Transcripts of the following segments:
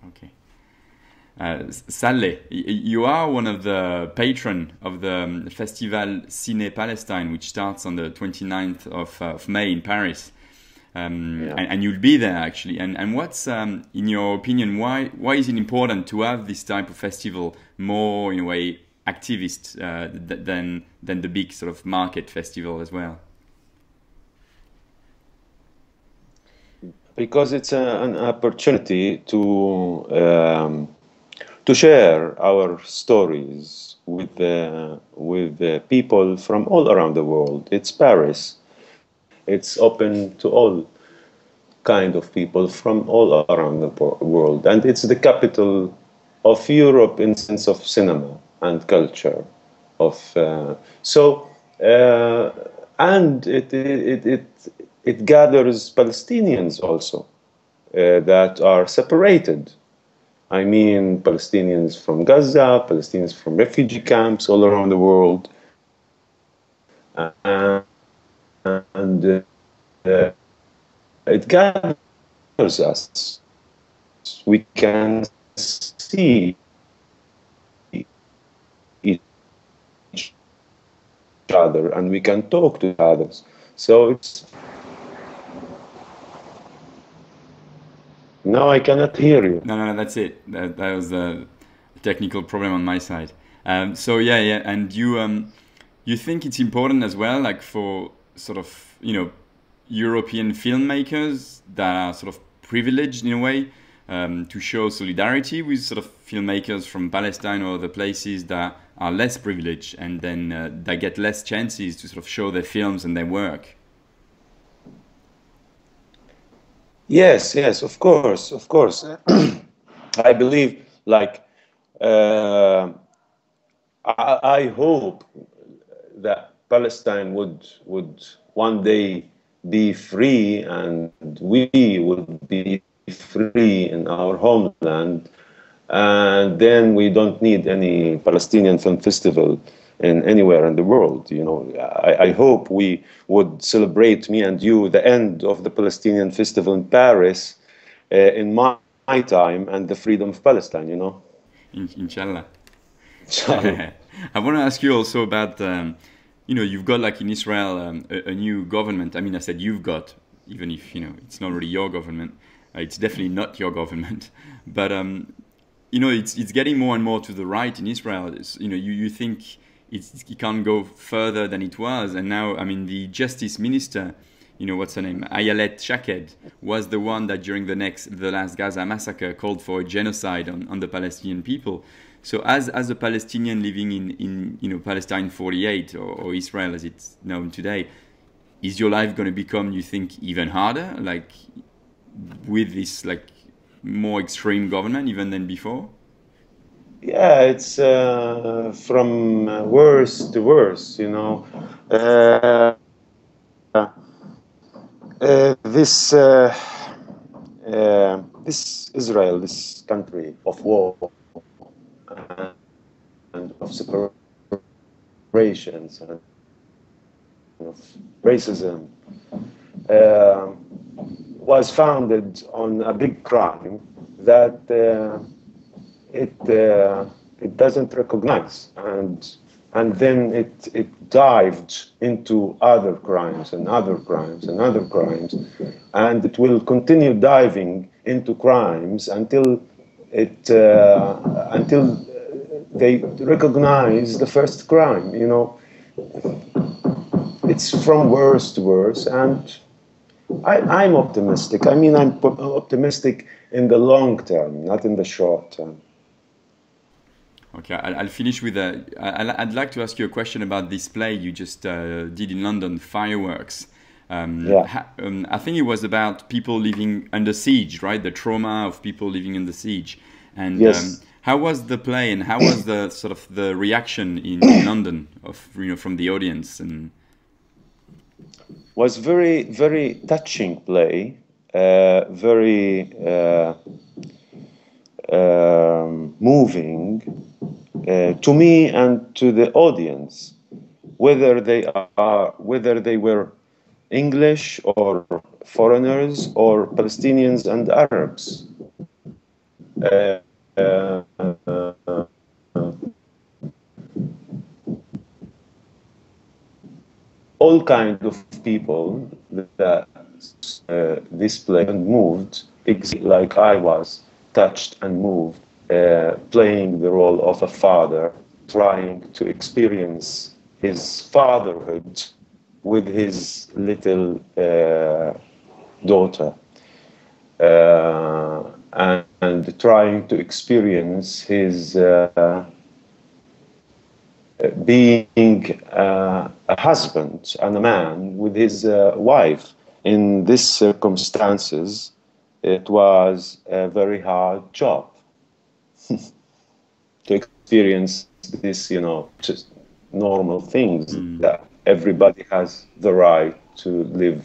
Okay. Saleh, you are one of the patron of the Festival Cine-Palestine, which starts on the 29th of May in Paris. And you'll be there actually. And what's, in your opinion, why is it important to have this type of festival more, in a way, activist than the big sort of market festival as well? Because it's an opportunity to share our stories with the people from all around the world. It's Paris. It's open to all kind of people from all around the world, and it's the capital of Europe in sense of cinema and culture. And it gathers Palestinians also that are separated. I mean, Palestinians from Gaza, Palestinians from refugee camps all around the world, and it gathers us. We can see each other and we can talk to others. So it's... No, I cannot hear you. No, that's it. That was a technical problem on my side. So yeah, and you think it's important as well, like for sort of, you know, European filmmakers that are sort of privileged in a way, to show solidarity with sort of filmmakers from Palestine or other places that are less privileged, and then they get less chances to sort of show their films and their work. Yes, of course. I believe, like, I hope that Palestine would one day be free, and we would be free in our homeland, and then we don't need any Palestinian film festival in anywhere in the world. You know, I hope we would celebrate, me and you, the end of the Palestinian festival in Paris in my time, and the freedom of Palestine, you know. Inshallah. I want to ask you also about, you know, you've got, like, in Israel, a new government. I mean, I said you've got, even if, you know, it's not really your government. It's definitely not your government. But, you know, it's getting more and more to the right in Israel. You know, you think it can't go further than it was. And now, I mean, the justice minister, you know, what's her name? Ayelet Shaked was the one that during the last Gaza massacre called for a genocide on the Palestinian people. So as a Palestinian living in you know, Palestine 48 or Israel as it's known today, is your life going to become, you think, even harder, like with this like more extreme government even than before? Yeah, it's from worse to worse, you know. This Israel, this country of war and of separations and of racism, was founded on a big crime that it doesn't recognize, and then it dived into other crimes and other crimes and other crimes, and it will continue diving into crimes until they recognize the first crime. You know, it's from worse to worse, and I'm optimistic. I mean, I'm optimistic in the long term, not in the short term. Okay, I'll finish with I'd like to ask you a question about this play you just did in London, Fireworks. I think it was about people living under siege, right? The trauma of people living under siege. And yes. How was the play, and how was the sort of the reaction in London of, you know, from the audience? And was very, very touching play, very moving to me and to the audience, whether they were English or foreigners or Palestinians and Arabs. uh, uh, uh, all kind of people that displayed and moved exactly like I was touched and moved, playing the role of a father, trying to experience his fatherhood with his little daughter, and trying to experience his being a husband and a man with his wife. In these circumstances, it was a very hard job to experience this, just normal things that everybody has the right to live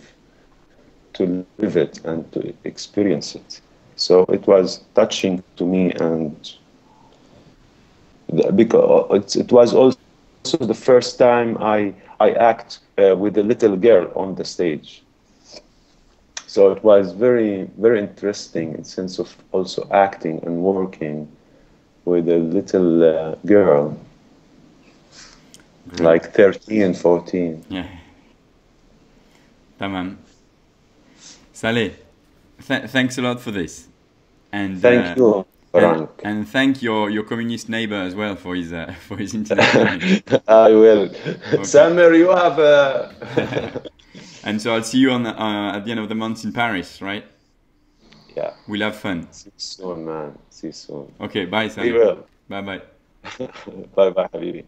it and to experience it. So it was touching to me, and because it was also the first time I act with a little girl on the stage. So it was very, very interesting in sense of also acting and working with a little girl, like 13, 14. Yeah. Tamam. Saleh, thanks a lot for this. And Thank you, Frank. And thank your communist neighbor as well for his internet roaming. I will. Okay. Samer, you have a... And so I'll see you on at the end of the month in Paris, right? Yeah. We'll have fun. See you soon, man. See you soon. Okay, bye, Saleh. We will. Bye-bye. Bye-bye, Habibi.